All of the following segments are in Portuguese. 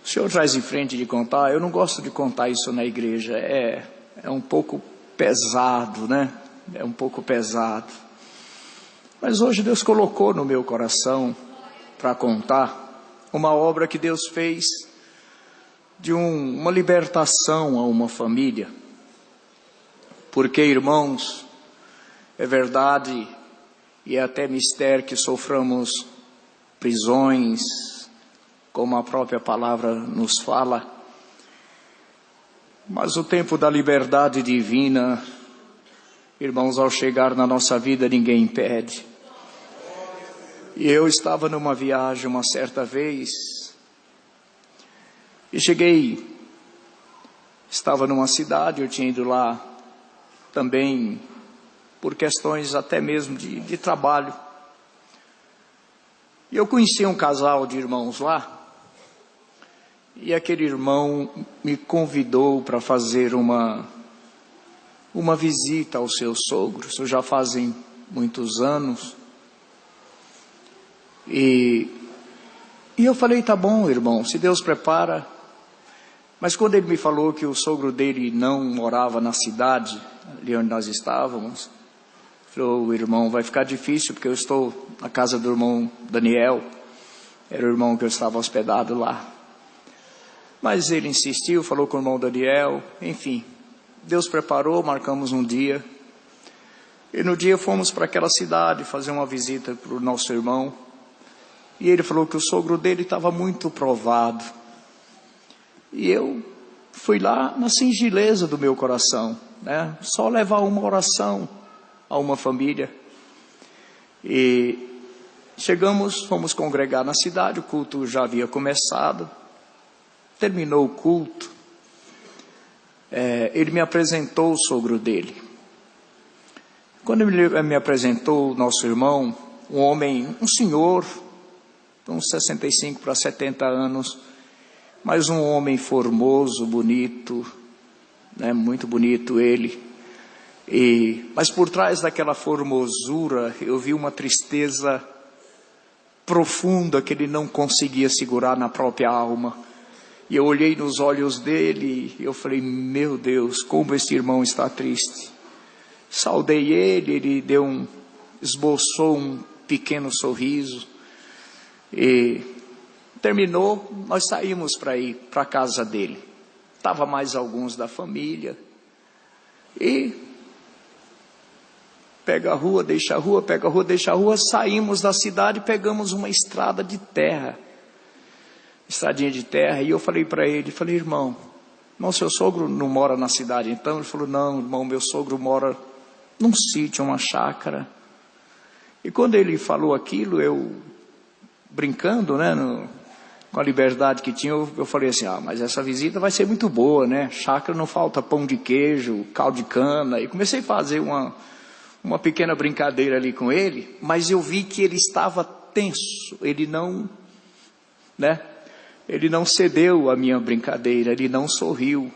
O senhor traz em frente de contar, eu não gosto de contar isso na igreja, é um pouco pesado, né? É um pouco pesado. Mas hoje Deus colocou no meu coração para contar uma obra que Deus fez de uma libertação a uma família. Porque, irmãos, é verdade e é até mistério que soframos prisões, como a própria palavra nos fala. Mas o tempo da liberdade divina, irmãos, ao chegar na nossa vida, ninguém impede. E eu estava numa viagem uma certa vez, e estava numa cidade, eu tinha ido lá também por questões até mesmo de trabalho. E eu conheci um casal de irmãos lá, e aquele irmão me convidou para fazer uma visita aos seus sogros. Isso já fazem muitos anos. E eu falei, tá bom, irmão, se Deus prepara. Mas quando ele me falou que o sogro dele não morava na cidade, ali onde nós estávamos, falou, irmão, vai ficar difícil, porque eu estou na casa do irmão Daniel, era o irmão que eu estava hospedado lá. Mas ele insistiu, falou com o irmão Daniel, enfim, Deus preparou, marcamos um dia, e no dia fomos para aquela cidade fazer uma visita para o nosso irmão, e ele falou que o sogro dele estava muito provado. E eu fui lá na singeleza do meu coração, né? Só levar uma oração a uma família. E fomos congregar na cidade, o culto já havia começado. Terminou o culto, ele me apresentou o sogro dele. Quando ele me apresentou o nosso irmão, um homem, um senhor, uns 65 para 70 anos, mas um homem formoso, bonito, né, muito bonito ele. Mas por trás daquela formosura, eu vi uma tristeza profunda que ele não conseguia segurar na própria alma. E eu olhei nos olhos dele e eu falei, meu Deus, como este irmão está triste. Saudei ele esboçou um pequeno sorriso. E terminou, nós saímos para ir para a casa dele. Estava mais alguns da família. E pega a rua, deixa a rua, pega a rua, deixa a rua. Saímos da cidade e pegamos uma estrada de terra. Estradinha de terra. E eu falei para ele, irmão, seu sogro não mora na cidade então? Ele falou, não, irmão, meu sogro mora num sítio, uma chácara. E quando ele falou aquilo, eu brincando, né, com a liberdade que tinha, eu falei assim, mas essa visita vai ser muito boa, né? Chácara não falta pão de queijo, caldo de cana. E comecei a fazer uma pequena brincadeira ali com ele, mas eu vi que ele estava tenso, ele não cedeu à minha brincadeira, ele não sorriu.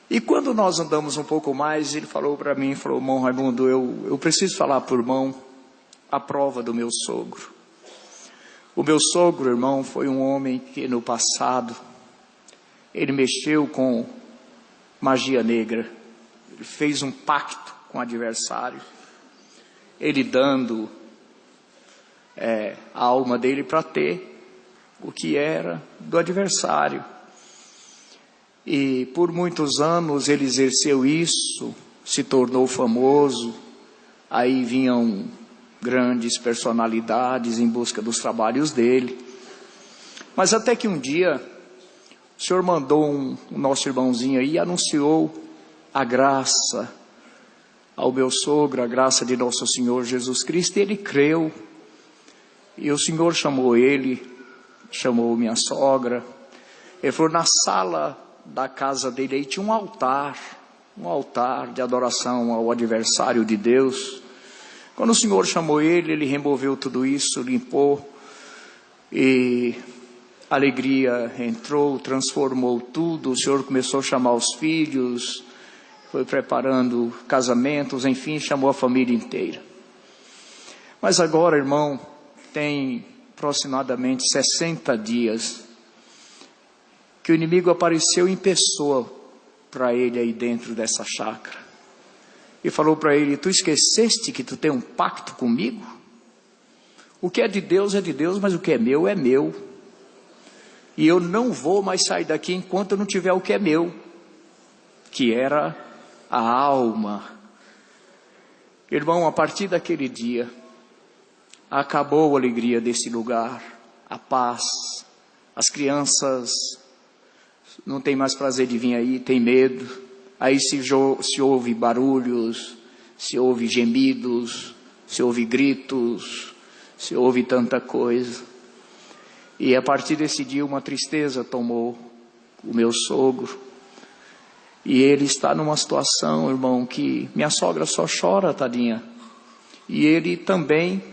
E quando nós andamos um pouco mais, ele falou para mim, irmão Raimundo, eu preciso falar para o irmão a prova do meu sogro. O meu sogro, irmão, foi um homem que no passado, ele mexeu com magia negra. Ele fez um pacto com o adversário. Ele dando a alma dele para ter o que era do adversário. E por muitos anos ele exerceu isso, se tornou famoso. Aí vinham grandes personalidades em busca dos trabalhos dele. Mas até que um dia, o Senhor mandou o nosso irmãozinho aí e anunciou a graça ao meu sogro, a graça de nosso Senhor Jesus Cristo, e ele creu. E o Senhor chamou minha sogra. Ele falou, na sala da casa dele aí tinha um altar de adoração ao adversário de Deus. Quando o Senhor chamou ele removeu tudo isso, limpou, e a alegria entrou, transformou tudo. O Senhor começou a chamar os filhos, foi preparando casamentos, enfim, chamou a família inteira. Mas agora, irmão, tem aproximadamente 60 dias que o inimigo apareceu em pessoa para ele aí dentro dessa chácara. E falou para ele: tu esqueceste que tu tem um pacto comigo? O que é de Deus, mas o que é meu, é meu. E eu não vou mais sair daqui enquanto eu não tiver o que é meu, que era a alma. Irmão, a partir daquele dia, acabou a alegria desse lugar, a paz. As crianças não têm mais prazer de vir aí, tem medo. Aí se ouve barulhos, se ouve gemidos, se ouve gritos, se ouve tanta coisa. E a partir desse dia uma tristeza tomou o meu sogro. E ele está numa situação, irmão, que minha sogra só chora, tadinha. E ele também,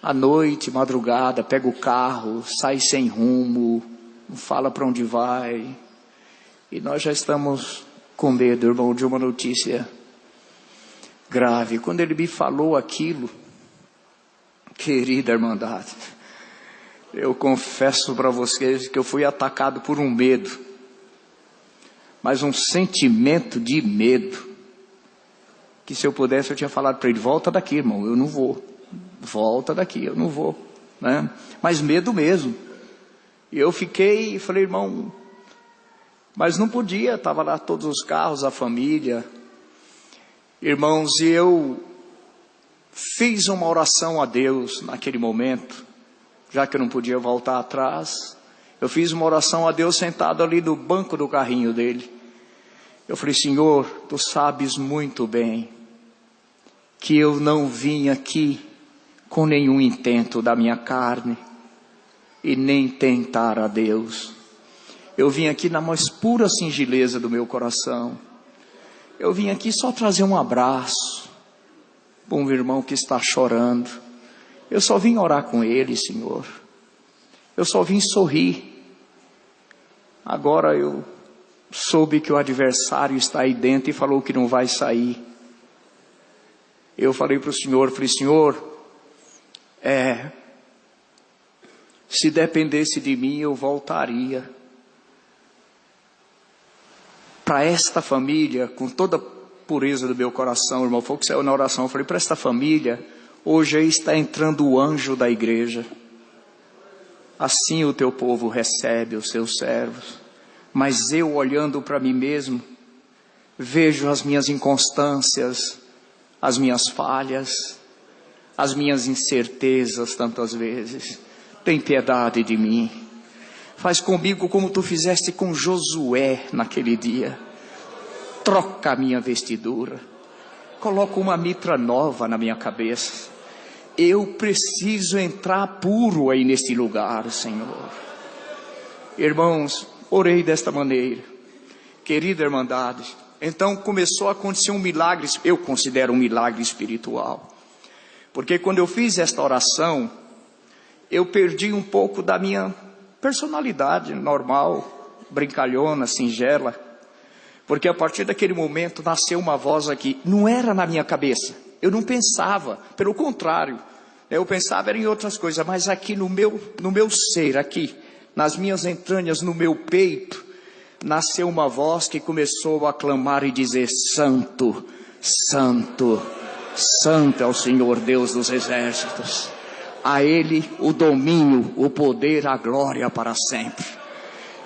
à noite, madrugada, pega o carro, sai sem rumo, não fala para onde vai. E nós já estamos com medo, irmão, de uma notícia grave. Quando ele me falou aquilo, querida irmandade, eu confesso para vocês que eu fui atacado por um medo, mas um sentimento de medo, que se eu pudesse eu tinha falado para ele: volta daqui, irmão, eu não vou, volta daqui, eu não vou, né? Mas medo mesmo. E eu fiquei e falei: irmão, mas não podia, estava lá todos os carros, a família, irmãos, e eu fiz uma oração a Deus naquele momento, já que eu não podia voltar atrás. Eu fiz uma oração a Deus sentado ali no banco do carrinho dele. Eu falei: Senhor, tu sabes muito bem que eu não vim aqui com nenhum intento da minha carne e nem tentar a Deus. Eu vim aqui na mais pura singeleza do meu coração. Eu vim aqui só trazer um abraço para um irmão que está chorando. Eu só vim orar com ele, Senhor. Eu só vim sorrir. Agora eu soube que o adversário está aí dentro e falou que não vai sair. Eu falei para o Senhor, Senhor, se dependesse de mim eu voltaria para esta família, com toda a pureza do meu coração, irmão. Foi o que saiu na oração. Eu falei: para esta família, hoje aí está entrando o anjo da igreja. Assim o teu povo recebe os seus servos. Mas eu, olhando para mim mesmo, vejo as minhas inconstâncias, as minhas falhas, as minhas incertezas tantas vezes. Tem piedade de mim. Faz comigo como tu fizeste com Josué naquele dia. Troca a minha vestidura. Coloca uma mitra nova na minha cabeça. Eu preciso entrar puro aí neste lugar, Senhor. Irmãos, orei desta maneira. Querida irmandade, então começou a acontecer um milagre, eu considero um milagre espiritual. Porque quando eu fiz esta oração, eu perdi um pouco da minha personalidade normal, brincalhona, singela. Porque a partir daquele momento nasceu uma voz aqui, não era na minha cabeça. Eu não pensava, pelo contrário, eu pensava em outras coisas, mas aqui no meu ser, aqui, nas minhas entranhas, no meu peito, nasceu uma voz que começou a clamar e dizer: Santo, Santo, Santo é o Senhor Deus dos exércitos. A Ele o domínio, o poder, a glória para sempre.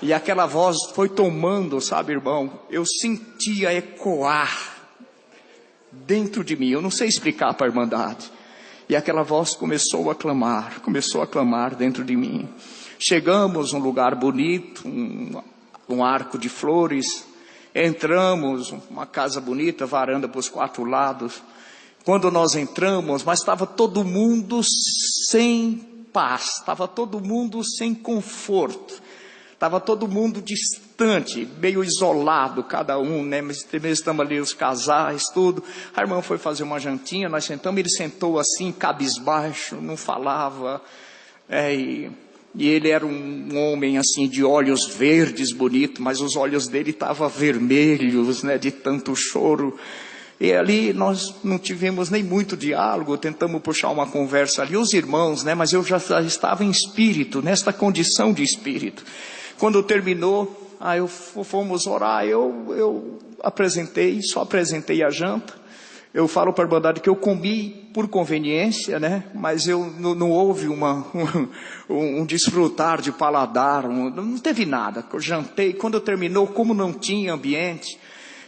E aquela voz foi tomando, sabe, irmão, eu sentia ecoar dentro de mim. Eu não sei explicar para a irmandade. E aquela voz começou a clamar dentro de mim. Chegamos num lugar bonito, um arco de flores. Entramos, uma casa bonita, varanda para os 4 lados. Quando nós entramos, mas estava todo mundo sem paz, estava todo mundo sem conforto. Estava todo mundo distante, meio isolado, cada um, né? Mas estamos ali os casais, tudo. A irmã foi fazer uma jantinha, nós sentamos, ele sentou assim, cabisbaixo, não falava. E ele era um homem assim, de olhos verdes, bonito, mas os olhos dele estavam vermelhos, né? De tanto choro. E ali nós não tivemos nem muito diálogo, tentamos puxar uma conversa ali, os irmãos, né? Mas eu já estava em espírito, nesta condição de espírito. Quando terminou, fomos orar, eu só apresentei a janta. Eu falo para a irmandade que eu comi por conveniência, né? Mas não houve um desfrutar de paladar, não teve nada. Eu jantei, quando terminou, como não tinha ambiente,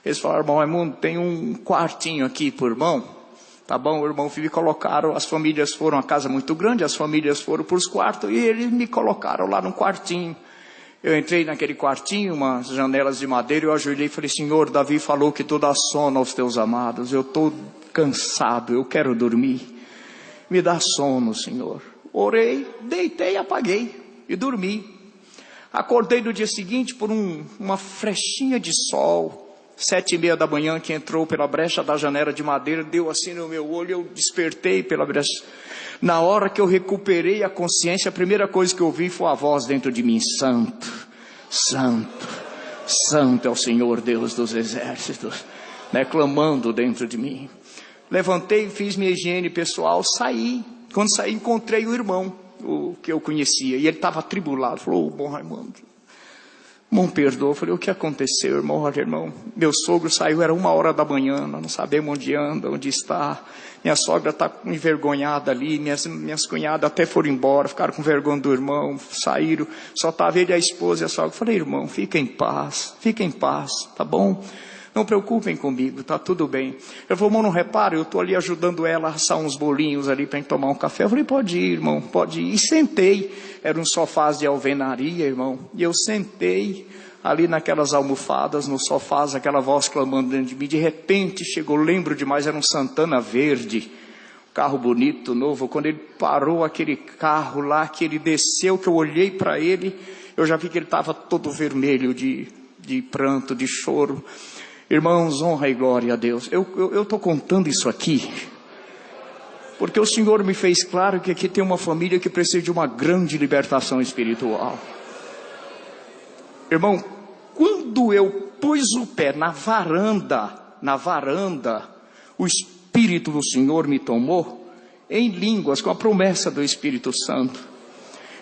eles falaram: irmão Raimundo, tem um quartinho aqui por irmão, tá bom? O irmão filho colocaram, as famílias foram, a casa muito grande, as famílias foram para os quartos, e eles me colocaram lá no quartinho. Eu entrei naquele quartinho, umas janelas de madeira, eu ajoelhei e falei: Senhor, Davi falou que tu dá sono aos teus amados, eu estou cansado, eu quero dormir, me dá sono, Senhor. Orei, deitei, apaguei e dormi. Acordei no dia seguinte por uma frechinha de sol, 7:30 da manhã, que entrou pela brecha da janela de madeira, deu assim no meu olho, eu despertei pela brecha. Na hora que eu recuperei a consciência, a primeira coisa que eu ouvi foi a voz dentro de mim: Santo, Santo, Santo é o Senhor Deus dos exércitos, né, clamando dentro de mim. Levantei, fiz minha higiene pessoal, saí. Quando saí, encontrei o irmão, o que eu conhecia, e ele estava atribulado. Falou: bom Raimundo, irmão, perdoa. Eu falei: o que aconteceu, irmão? Olha, irmão, meu sogro saiu, era 1h da manhã, nós não sabemos onde anda, onde está. Minha sogra está envergonhada ali, minhas cunhadas até foram embora, ficaram com vergonha do irmão, saíram, só estava ele, a esposa e a sogra. Eu falei: irmão, fica em paz, tá bom? Não preocupem comigo, tá tudo bem. Eu falei: irmão, não repara, eu estou ali ajudando ela a assar uns bolinhos ali para a gente tomar um café. Eu falei: pode ir, irmão, pode ir. E sentei, eram sofás de alvenaria, irmão, e eu sentei ali naquelas almofadas, nos sofás, aquela voz clamando dentro de mim. De repente chegou, lembro demais, era um Santana verde, um carro bonito, novo. Quando ele parou aquele carro lá, que ele desceu, que eu olhei para ele, eu já vi que ele estava todo vermelho de pranto, de choro. Irmãos, honra e glória a Deus. Eu estou contando isso aqui porque o Senhor me fez claro que aqui tem uma família que precisa de uma grande libertação espiritual. Irmão, quando eu pus o pé na varanda, o Espírito do Senhor me tomou em línguas, com a promessa do Espírito Santo.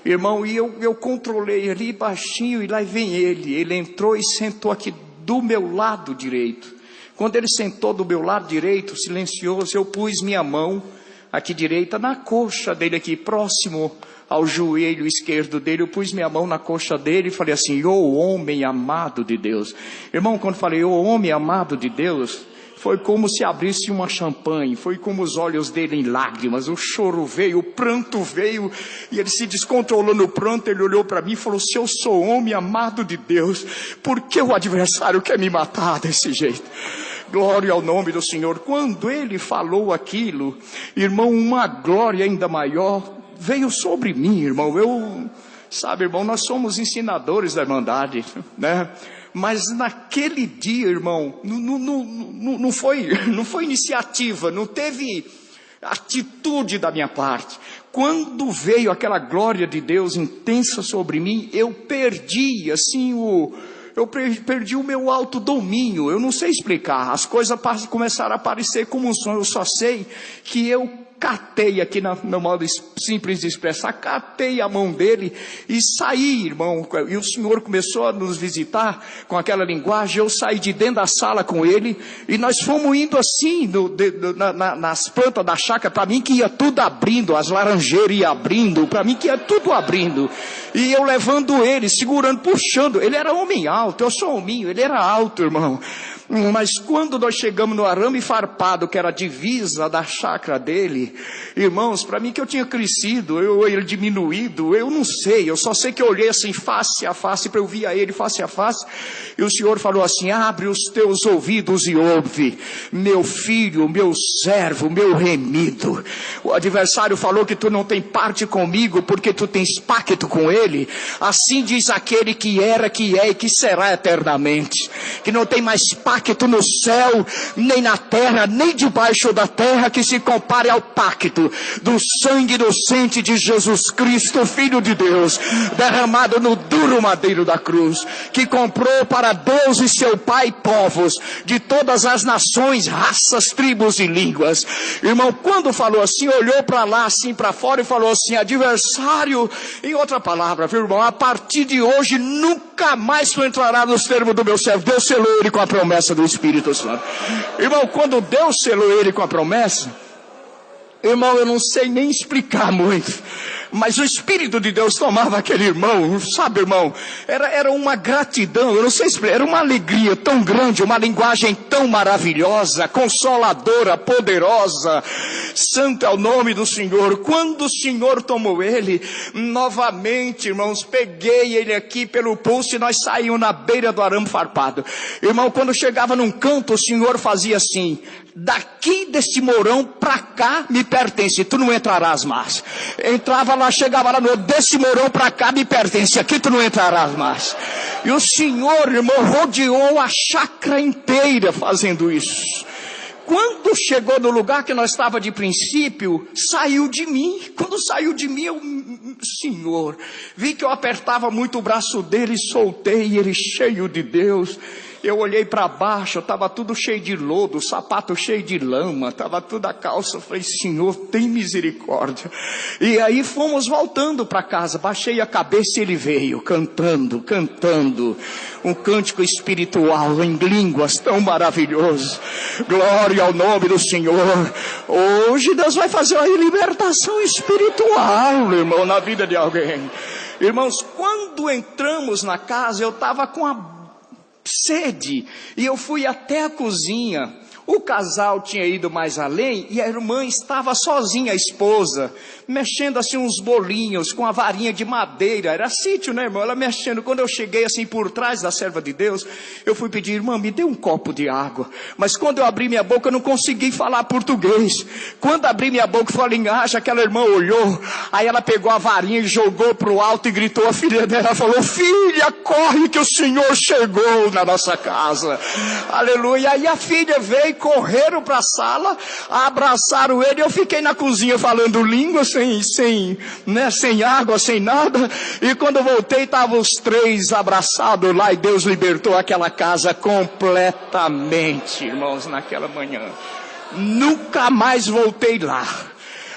Irmão, e eu controlei ali baixinho, e lá vem ele entrou e sentou aqui do meu lado direito. Quando ele sentou do meu lado direito, silencioso, eu pus minha mão aqui direita na coxa dele, aqui próximo ao joelho esquerdo dele. Eu pus minha mão na coxa dele e falei assim: ô homem amado de Deus. Irmão, quando falei ô homem amado de Deus, foi como se abrisse uma champanhe, foi como os olhos dele em lágrimas, o choro veio, o pranto veio, e ele se descontrolou no pranto. Ele olhou para mim e falou: se eu sou homem amado de Deus, por que o adversário quer me matar desse jeito? Glória ao nome do Senhor. Quando ele falou aquilo, irmão, uma glória ainda maior veio sobre mim, irmão. Sabe, irmão, nós somos ensinadores da Irmandade, né? Mas naquele dia, irmão, não foi iniciativa, não teve atitude da minha parte. Quando veio aquela glória de Deus intensa sobre mim, eu perdi, assim, perdi o meu autodomínio. Eu não sei explicar, as coisas começaram a aparecer como um sonho. Eu só sei que eu catei aqui, no modo simples de expressar, catei a mão dele e saí, irmão. E o Senhor começou a nos visitar com aquela linguagem. Eu saí de dentro da sala com ele e nós fomos indo assim nas plantas da chácara. Para mim que ia tudo abrindo, as laranjeiras iam abrindo, para mim que ia tudo abrindo, e eu levando ele, segurando, puxando. Ele era homem alto, eu sou hominho, ele era alto, irmão. Mas quando nós chegamos no arame farpado, que era a divisa da chácara dele, irmãos, para mim que eu tinha crescido, ele diminuído, eu não sei, eu só sei que eu olhei assim face a face, para eu ver a ele face a face, e o Senhor falou assim: abre os teus ouvidos e ouve, meu filho, meu servo, meu remido. O adversário falou que tu não tem parte comigo, porque tu tens pacto com ele. Assim diz aquele que era, que é e que será eternamente, que não tem mais pacto pacto no céu, nem na terra, nem debaixo da terra, que se compare ao pacto do sangue inocente de Jesus Cristo, Filho de Deus, derramado no duro madeiro da cruz, que comprou para Deus e seu Pai povos de todas as nações, raças, tribos e línguas. Irmão, quando falou assim, olhou para lá, assim para fora e falou assim: adversário, em outra palavra, viu, irmão, a partir de hoje nunca mais tu entrará nos termos do meu servo. Deus selou ele com a promessa do Espírito Santo. Irmão, quando Deus selou ele com a promessa, irmão, eu não sei nem explicar muito, mas o Espírito de Deus tomava aquele irmão, sabe, irmão, era uma gratidão, eu não sei explicar, era uma alegria tão grande, uma linguagem tão maravilhosa, consoladora, poderosa. Santo é o nome do Senhor. Quando o Senhor tomou ele, novamente, irmãos, peguei ele aqui pelo pulso e nós saímos na beira do arame farpado. Irmão, quando chegava num canto, o Senhor fazia assim: daqui deste morão pra cá me pertence, tu não entrarás mais. Entrava lá, chegava lá, no desse morão pra cá me pertence, aqui tu não entrarás mais. E o Senhor, irmão, rodeou a chácara inteira fazendo isso. Quando chegou no lugar que nós estava de princípio, saiu de mim. Quando saiu de mim, eu, Senhor, vi que eu apertava muito o braço dele, soltei ele cheio de Deus. Eu olhei para baixo, estava tudo cheio de lodo, o sapato cheio de lama, estava tudo a calça. Eu falei: Senhor, tem misericórdia. E aí fomos voltando para casa, baixei a cabeça e ele veio cantando, um cântico espiritual em línguas tão maravilhoso. Glória ao nome do Senhor. Hoje Deus vai fazer uma libertação espiritual, irmão, na vida de alguém. Irmãos, quando entramos na casa, eu estava com a sede, e eu fui até a cozinha. O casal tinha ido mais além, e a irmã estava sozinha, a esposa, mexendo assim uns bolinhos, com a varinha de madeira, era sítio, né, irmão, ela mexendo. Quando eu cheguei assim por trás da serva de Deus, eu fui pedir: irmã, me dê um copo de água. Mas quando eu abri minha boca, eu não consegui falar português. Quando abri minha boca e falei: acha, aquela irmã olhou, aí ela pegou a varinha e jogou pro alto e gritou. A filha dela falou: filha, corre que o Senhor chegou na nossa casa. Aleluia. Aí a filha veio, correram para a sala, abraçaram ele. Eu fiquei na cozinha falando língua, sem água, sem nada. E quando eu voltei, estavam os três abraçados lá, e Deus libertou aquela casa completamente, irmãos, naquela manhã. Nunca mais voltei lá.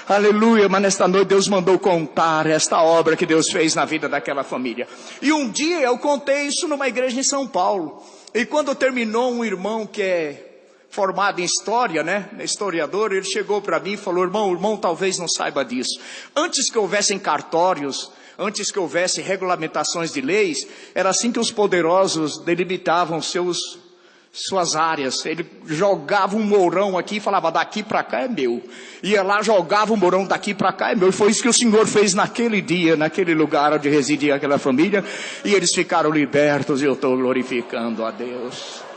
Aleluia. Mas nesta noite Deus mandou contar esta obra que Deus fez na vida daquela família. E um dia eu contei isso numa igreja em São Paulo. E quando terminou, um irmão que é formado em história, né, historiador, ele chegou para mim e falou: irmão, talvez não saiba disso. Antes que houvessem cartórios, antes que houvesse regulamentações de leis, era assim que os poderosos delimitavam suas áreas. Ele jogava um mourão aqui e falava: daqui para cá é meu. Ia lá, jogava um mourão, daqui para cá é meu. E foi isso que o Senhor fez naquele dia, naquele lugar onde residia aquela família. E eles ficaram libertos, e eu estou glorificando a Deus.